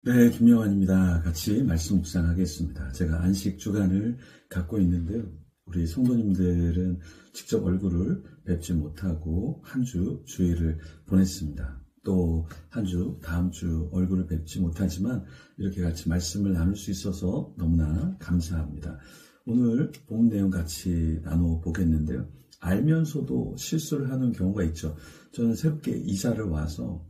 네, 김영환입니다. 같이 말씀 묵상하겠습니다. 제가 안식 주간을 갖고 있는데요. 우리 성도님들은 직접 얼굴을 뵙지 못하고 한 주 주일을 보냈습니다. 또 한 주, 다음 주 얼굴을 뵙지 못하지만 이렇게 같이 말씀을 나눌 수 있어서 너무나 감사합니다. 오늘 본 내용 같이 나눠보겠는데요. 알면서도 실수를 하는 경우가 있죠. 저는 새롭게 이사를 와서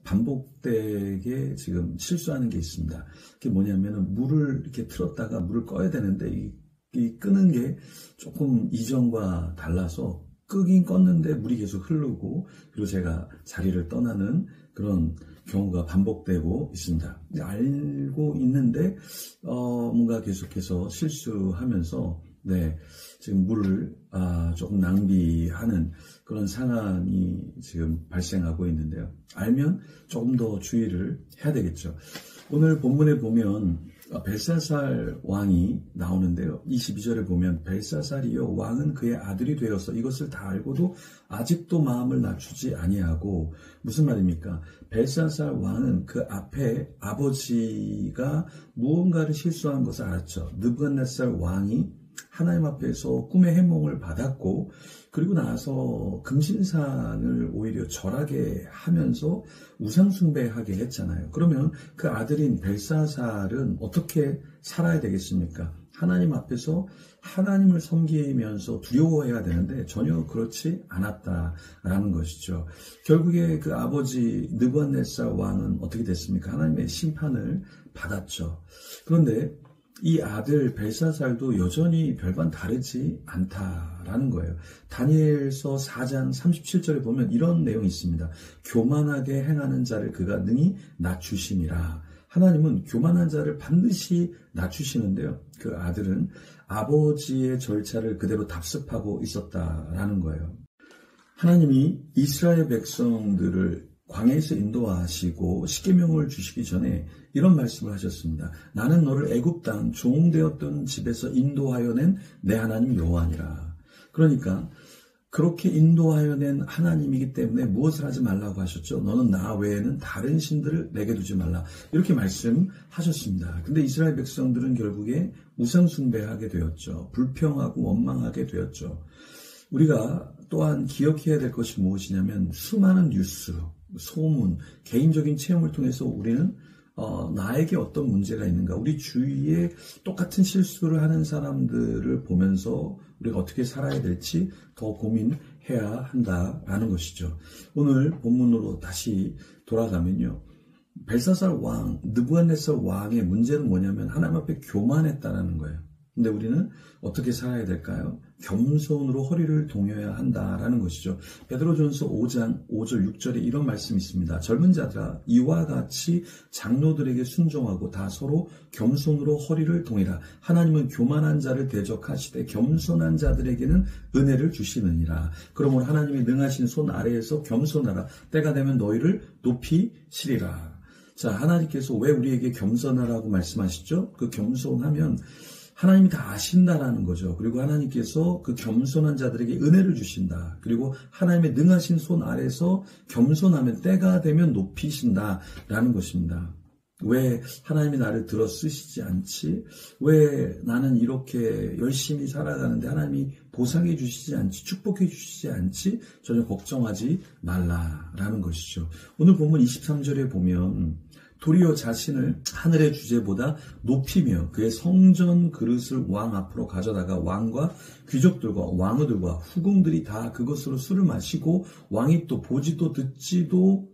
반복되게 지금 실수하는 게 있습니다. 그게 뭐냐면은 물을 이렇게 틀었다가 물을 꺼야 되는데 이 끄는 게 조금 이전과 달라서 끄긴 껐는데 물이 계속 흐르고 그리고 제가 자리를 떠나는 그런 경우가 반복되고 있습니다. 알고 있는데 뭔가 계속해서 실수하면서 지금 물을 조금 낭비하는 그런 상황이 지금 발생하고 있는데요. 알면 조금 더 주의를 해야 되겠죠. 오늘 본문에 보면 벨사살 왕이 나오는데요. 22절에 보면 벨사살이요 왕은 그의 아들이 되어서 이것을 다 알고도 아직도 마음을 낮추지 아니하고, 무슨 말입니까? 벨사살 왕은 그 앞에 아버지가 무언가를 실수한 것을 알았죠. 느부갓네살 왕이 하나님 앞에서 꿈의 해몽을 받았고, 그리고 나서 금신상을 오히려 절하게 하면서 우상숭배하게 했잖아요. 그러면 그 아들인 벨사살은 어떻게 살아야 되겠습니까? 하나님 앞에서 하나님을 섬기면서 두려워해야 되는데 전혀 그렇지 않았다라는 것이죠. 결국에 그 아버지 느부갓네살 왕은 어떻게 됐습니까? 하나님의 심판을 받았죠. 그런데 이 아들 벨사살도 여전히 별반 다르지 않다라는 거예요. 다니엘서 4장 37절에 보면 이런 내용이 있습니다. 교만하게 행하는 자를 그가 능히 낮추심이라. 하나님은 교만한 자를 반드시 낮추시는데요. 그 아들은 아버지의 절차를 그대로 답습하고 있었다라는 거예요. 하나님이 이스라엘 백성들을 광야에서 인도하시고 십계명을 주시기 전에 이런 말씀을 하셨습니다. 나는 너를 애굽 땅 종되었던 집에서 인도하여 낸 내 하나님 여호와니라. 그러니까 그렇게 인도하여 낸 하나님이기 때문에 무엇을 하지 말라고 하셨죠? 너는 나 외에는 다른 신들을 내게 두지 말라. 이렇게 말씀하셨습니다. 근데 이스라엘 백성들은 결국에 우상숭배하게 되었죠. 불평하고 원망하게 되었죠. 우리가 또한 기억해야 될 것이 무엇이냐면 수많은 뉴스, 소문, 개인적인 체험을 통해서 우리는 나에게 어떤 문제가 있는가, 우리 주위에 똑같은 실수를 하는 사람들을 보면서 우리가 어떻게 살아야 될지 더 고민해야 한다라는 것이죠. 오늘 본문으로 다시 돌아가면요. 벨사살 왕, 느부갓네살 왕의 문제는 뭐냐면 하나님 앞에 교만했다는 거예요. 근데 우리는 어떻게 살아야 될까요? 겸손으로 허리를 동여야 한다라는 것이죠. 베드로전서 5장 5절 6절에 이런 말씀이 있습니다. 젊은 자들아 이와 같이 장로들에게 순종하고 다 서로 겸손으로 허리를 동이라. 하나님은 교만한 자를 대적하시되 겸손한 자들에게는 은혜를 주시느니라. 그러므로 하나님이 능하신 손 아래에서 겸손하라. 때가 되면 너희를 높이시리라. 자, 하나님께서 왜 우리에게 겸손하라고 말씀하시죠? 그 겸손하면 하나님이 다 아신다라는 거죠. 그리고 하나님께서 그 겸손한 자들에게 은혜를 주신다. 그리고 하나님의 능하신 손 아래서 겸손하면 때가 되면 높이신다라는 것입니다. 왜 하나님이 나를 들어 쓰시지 않지? 왜 나는 이렇게 열심히 살아가는데 하나님이 보상해 주시지 않지? 축복해 주시지 않지? 전혀 걱정하지 말라라는 것이죠. 오늘 본문 23절에 보면 도리어 자신을 하늘의 주제보다 높이며 그의 성전 그릇을 왕 앞으로 가져다가 왕과 귀족들과 왕후들과 후궁들이 다 그것으로 술을 마시고 왕이 또 보지도 듣지도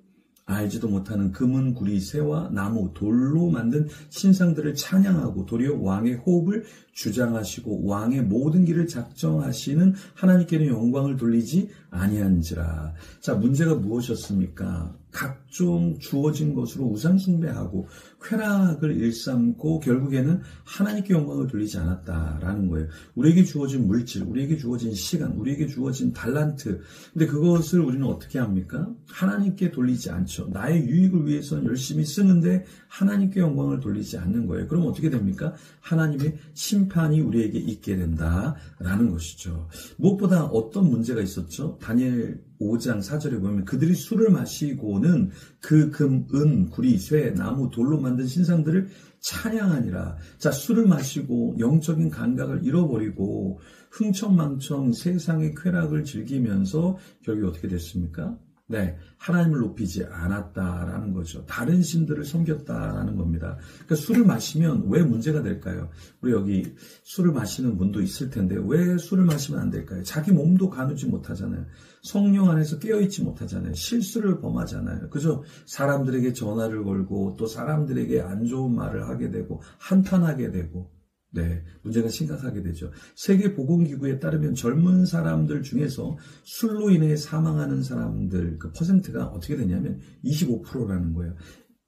알지도 못하는 금은 구리 새와 나무 돌로 만든 신상들을 찬양하고 도리어 왕의 호흡을 주장하시고 왕의 모든 길을 작정하시는 하나님께는 영광을 돌리지 아니한지라. 자, 문제가 무엇이었습니까? 각종 주어진 것으로 우상숭배하고 쾌락을 일삼고 결국에는 하나님께 영광을 돌리지 않았다라는 거예요. 우리에게 주어진 물질, 우리에게 주어진 시간, 우리에게 주어진 달란트, 근데 그것을 우리는 어떻게 합니까? 하나님께 돌리지 않죠. 나의 유익을 위해서는 열심히 쓰는데 하나님께 영광을 돌리지 않는 거예요. 그럼 어떻게 됩니까? 하나님의 심판이 우리에게 있게 된다라는 것이죠. 무엇보다 어떤 문제가 있었죠? 다니엘 5장 4절에 보면 그들이 술을 마시고는 그 금, 은, 구리, 쇠, 나무, 돌로 만든 신상들을 찬양하니라. 자, 술을 마시고 영적인 감각을 잃어버리고 흥청망청 세상의 쾌락을 즐기면서 결국 어떻게 됐습니까? 네, 하나님을 높이지 않았다라는 거죠. 다른 신들을 섬겼다라는 겁니다. 그러니까 술을 마시면 왜 문제가 될까요? 우리 여기 술을 마시는 분도 있을 텐데 왜 술을 마시면 안 될까요? 자기 몸도 가누지 못하잖아요. 성령 안에서 깨어있지 못하잖아요. 실수를 범하잖아요. 그죠? 사람들에게 전화를 걸고 또 사람들에게 안 좋은 말을 하게 되고 한탄하게 되고 네, 문제가 심각하게 되죠. 세계보건기구에 따르면 젊은 사람들 중에서 술로 인해 사망하는 사람들 그 퍼센트가 어떻게 되냐면 25%라는 거예요.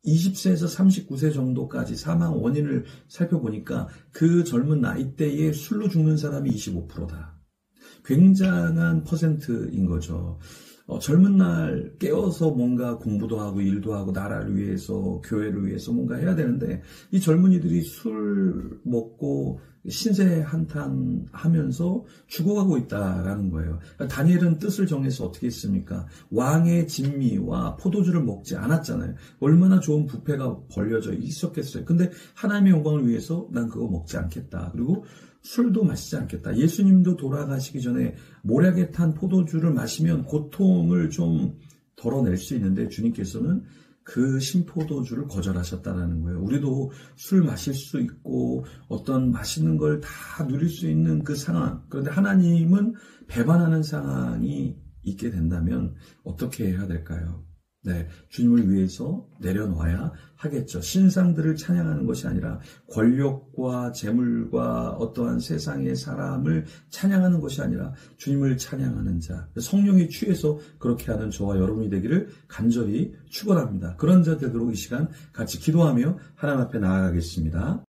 20세에서 39세 정도까지 사망 원인을 살펴보니까 그 젊은 나이대에 술로 죽는 사람이 25%다. 굉장한 퍼센트인 거죠. 젊은 날 깨어서 뭔가 공부도 하고 일도 하고 나라를 위해서 교회를 위해서 뭔가 해야 되는데 이 젊은이들이 술 먹고 신세 한탄하면서 죽어가고 있다라는 거예요. 다니엘은 뜻을 정해서 어떻게 했습니까? 왕의 진미와 포도주를 먹지 않았잖아요. 얼마나 좋은 뷔페가 벌려져 있었겠어요. 근데 하나님의 영광을 위해서 난 그거 먹지 않겠다. 그리고 술도 마시지 않겠다. 예수님도 돌아가시기 전에 모략에 탄 포도주를 마시면 고통을 좀 덜어낼 수 있는데 주님께서는 그 신포도주를 거절하셨다는 거예요. 우리도 술 마실 수 있고 어떤 맛있는 걸 다 누릴 수 있는 그 상황. 그런데 하나님은 배반하는 상황이 있게 된다면 어떻게 해야 될까요? 네, 주님을 위해서 내려놓아야 하겠죠. 신상들을 찬양하는 것이 아니라 권력과 재물과 어떠한 세상의 사람을 찬양하는 것이 아니라 주님을 찬양하는 자, 성령에 취해서 그렇게 하는 저와 여러분이 되기를 간절히 축원합니다. 그런 자 되도록 이 시간 같이 기도하며 하나님 앞에 나아가겠습니다.